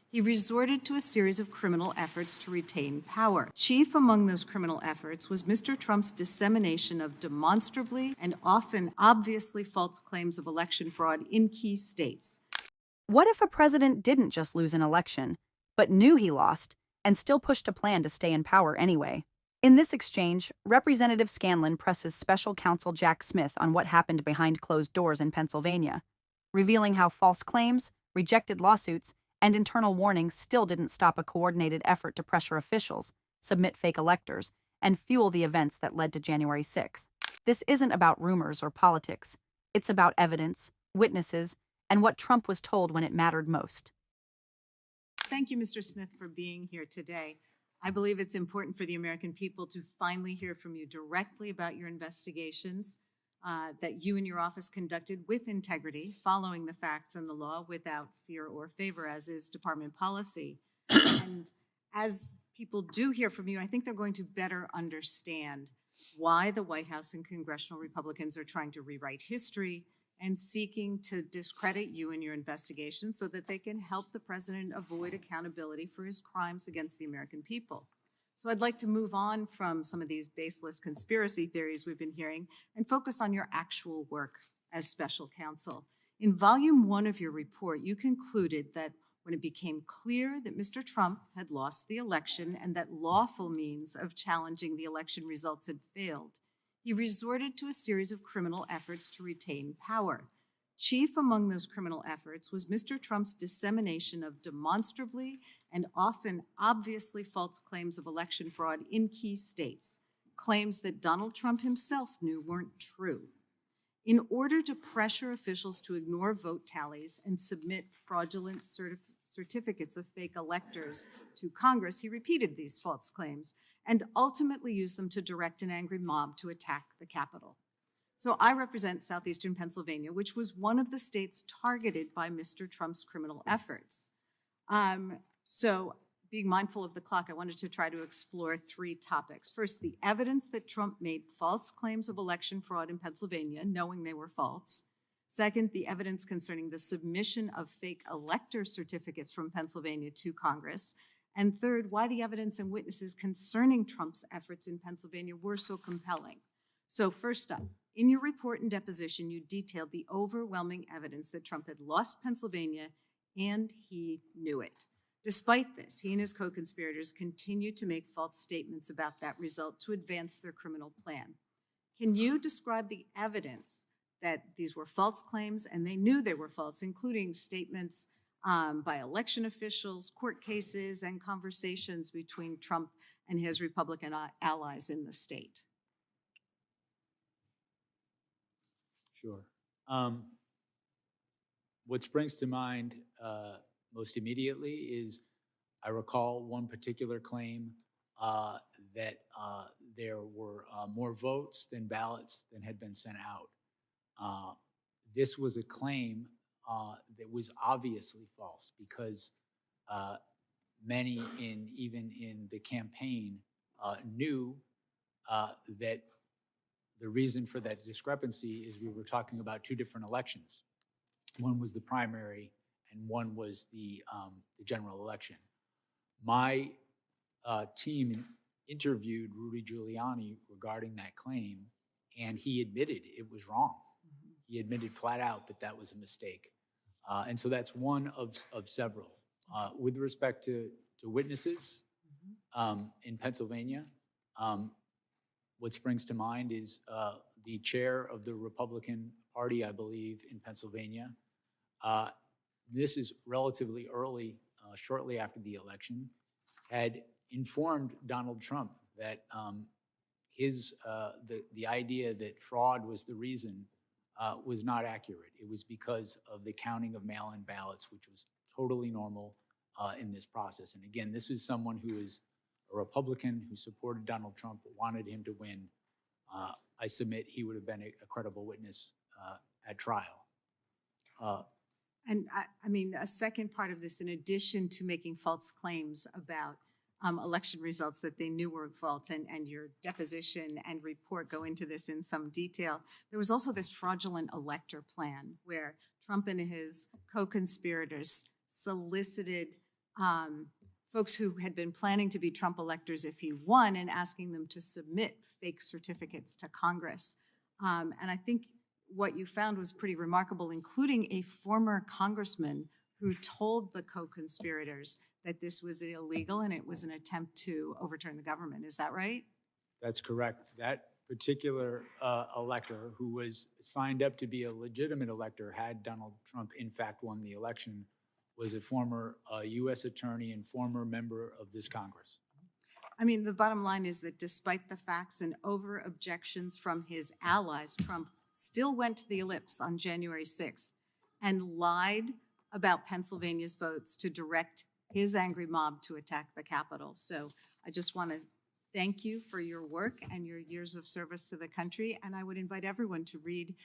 He resorted to a series of criminal efforts to retain power. Chief among those criminal efforts was Mr. Trump's dissemination of demonstrably and often obviously false claims of election fraud in key states. What if a president didn't just lose an election, but knew he lost and still pushed a plan to stay in power anyway? In this exchange, Representative Scanlon presses Special Counsel Jack Smith on what happened behind closed doors in Pennsylvania, revealing how false claims, rejected lawsuits, and internal warnings still didn't stop a coordinated effort to pressure officials, submit fake electors, and fuel the events that led to January 6th. This isn't about rumors or politics. It's about evidence, witnesses, and what Trump was told when it mattered most. Thank you, Mr. Smith, for being here today. I believe it's important for the American people to finally hear from you directly about your investigations that you and your office conducted with integrity, following the facts and the law without fear or favor, as is department policy. And as people do hear from you, I think they're going to better understand why the White House and congressional Republicans are trying to rewrite history and seeking to discredit you in your investigation so that they can help the president avoid accountability for his crimes against the American people. So I'd like to move on from some of these baseless conspiracy theories we've been hearing and focus on your actual work as special counsel. In volume 1 of your report, you concluded that when it became clear that Mr. Trump had lost the election and that lawful means of challenging the election results had failed, he resorted to a series of criminal efforts to retain power. Chief among those criminal efforts was Mr. Trump's dissemination of demonstrably and often obviously false claims of election fraud in key states, claims that Donald Trump himself knew weren't true. In order to pressure officials to ignore vote tallies and submit fraudulent certificates of fake electors to Congress, he repeated these false claims and ultimately used them to direct an angry mob to attack the Capitol. So I represent southeastern Pennsylvania, which was one of the states targeted by Mr. Trump's criminal efforts. So being mindful of the clock, I wanted to try to explore 3 topics. First, the evidence that Trump made false claims of election fraud in Pennsylvania, knowing they were false. Second, the evidence concerning the submission of fake elector certificates from Pennsylvania to Congress. And third, why the evidence and witnesses concerning Trump's efforts in Pennsylvania were so compelling. So first up, in your report and deposition, you detailed the overwhelming evidence that Trump had lost Pennsylvania, and he knew it. Despite this, he and his co-conspirators continued to make false statements about that result to advance their criminal plan. Can you describe the evidence that these were false claims and they knew they were false, including statements by election officials, court cases, and conversations between Trump and his Republican allies in the state? Sure. What springs to mind most immediately is I recall one particular claim that there were more votes than ballots than had been sent out. This was a claim that was obviously false because many even in the campaign knew that the reason for that discrepancy is we were talking about 2 different elections. One was the primary and one was the general election. My team interviewed Rudy Giuliani regarding that claim, and he admitted it was wrong. He admitted flat out that that was a mistake. And so that's one of several. With respect to witnesses in Pennsylvania, what springs to mind is the chair of the Republican Party, I believe, in Pennsylvania. This is relatively early, shortly after the election, had informed Donald Trump that the idea that fraud was the reason was not accurate. It was because of the counting of mail-in ballots, which was totally normal in this process. And again, this is someone who is a Republican who supported Donald Trump, wanted him to win. I submit he would have been a credible witness at trial. And I mean, a second part of this, in addition to making false claims about election results that they knew were false, and your deposition and report go into this in some detail, there was also this fraudulent elector plan where Trump and his co-conspirators solicited folks who had been planning to be Trump electors if he won and asking them to submit fake certificates to Congress. And I think what you found was pretty remarkable, including a former congressman who told the co-conspirators that this was illegal and it was an attempt to overturn the government. Is that right? That's correct. That particular elector, who was signed up to be a legitimate elector had Donald Trump in fact won the election, was a former U.S. attorney and former member of this Congress. I mean, the bottom line is that despite the facts and over objections from his allies, Trump still went to the ellipse on January 6th and lied about Pennsylvania's votes to direct his angry mob to attack the Capitol. So I just want to thank you for your work and your years of service to the country, and I would invite everyone to read.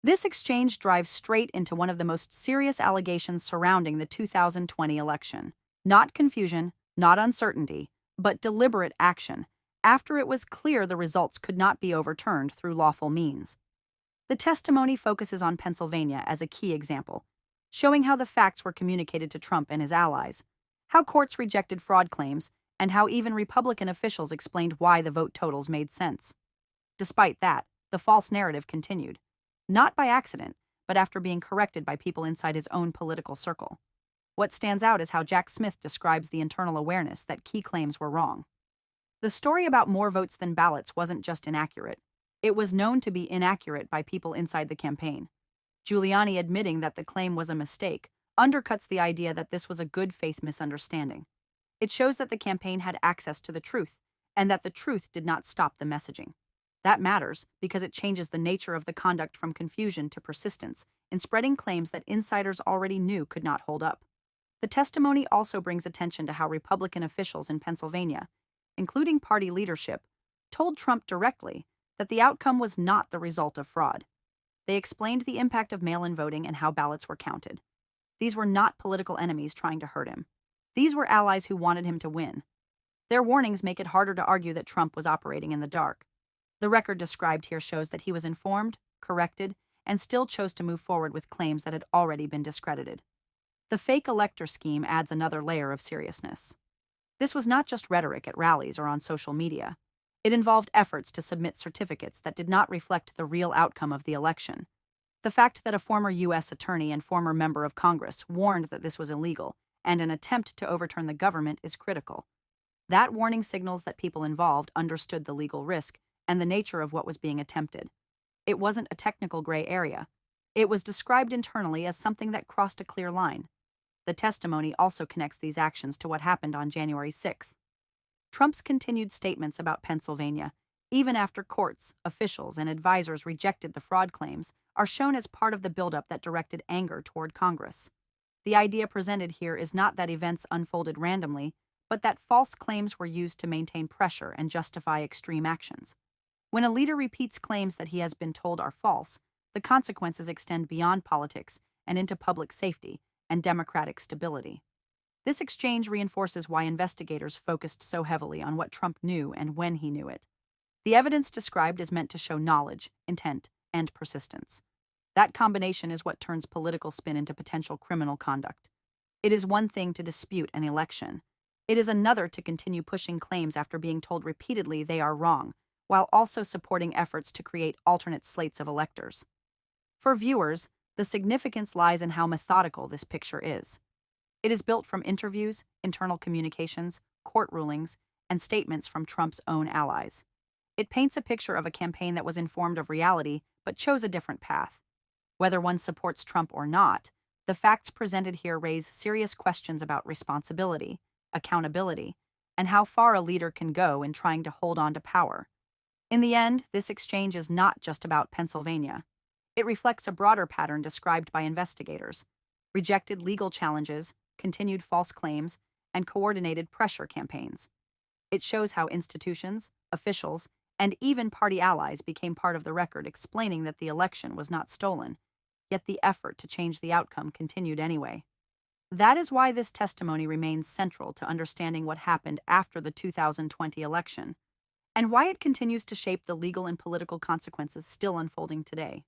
This exchange drives straight into one of the most serious allegations surrounding the 2020 election. Not confusion, not uncertainty, but deliberate action, after it was clear the results could not be overturned through lawful means. The testimony focuses on Pennsylvania as a key example, showing how the facts were communicated to Trump and his allies, how courts rejected fraud claims, and how even Republican officials explained why the vote totals made sense. Despite that, the false narrative continued, not by accident, but after being corrected by people inside his own political circle. What stands out is how Jack Smith describes the internal awareness that key claims were wrong. The story about more votes than ballots wasn't just inaccurate. It was known to be inaccurate by people inside the campaign. Giuliani admitting that the claim was a mistake undercuts the idea that this was a good faith misunderstanding. It shows that the campaign had access to the truth, and that the truth did not stop the messaging. That matters because it changes the nature of the conduct from confusion to persistence in spreading claims that insiders already knew could not hold up. The testimony also brings attention to how Republican officials in Pennsylvania, including party leadership, told Trump directly that the outcome was not the result of fraud. They explained the impact of mail-in voting and how ballots were counted. These were not political enemies trying to hurt him. These were allies who wanted him to win. Their warnings make it harder to argue that Trump was operating in the dark. The record described here shows that he was informed, corrected, and still chose to move forward with claims that had already been discredited. The fake elector scheme adds another layer of seriousness. This was not just rhetoric at rallies or on social media. It involved efforts to submit certificates that did not reflect the real outcome of the election. The fact that a former U.S. attorney and former member of Congress warned that this was illegal and an attempt to overturn the government is critical. That warning signals that people involved understood the legal risk and the nature of what was being attempted. It wasn't a technical gray area. It was described internally as something that crossed a clear line. The testimony also connects these actions to what happened on January 6th. Trump's continued statements about Pennsylvania, even after courts, officials, and advisors rejected the fraud claims, are shown as part of the buildup that directed anger toward Congress. The idea presented here is not that events unfolded randomly, but that false claims were used to maintain pressure and justify extreme actions. When a leader repeats claims that he has been told are false, the consequences extend beyond politics and into public safety and democratic stability. This exchange reinforces why investigators focused so heavily on what Trump knew and when he knew it. The evidence described is meant to show knowledge, intent, and persistence. That combination is what turns political spin into potential criminal conduct. It is one thing to dispute an election. It is another to continue pushing claims after being told repeatedly they are wrong, while also supporting efforts to create alternate slates of electors. For viewers, the significance lies in how methodical this picture is. It is built from interviews, internal communications, court rulings, and statements from Trump's own allies. It paints a picture of a campaign that was informed of reality but chose a different path. Whether one supports Trump or not, the facts presented here raise serious questions about responsibility, accountability, and how far a leader can go in trying to hold on to power. In the end, this exchange is not just about Pennsylvania. It reflects a broader pattern described by investigators: rejected legal challenges, continued false claims, and coordinated pressure campaigns. It shows how institutions, officials, and even party allies became part of the record explaining that the election was not stolen, yet the effort to change the outcome continued anyway. That is why this testimony remains central to understanding what happened after the 2020 election, and why it continues to shape the legal and political consequences still unfolding today.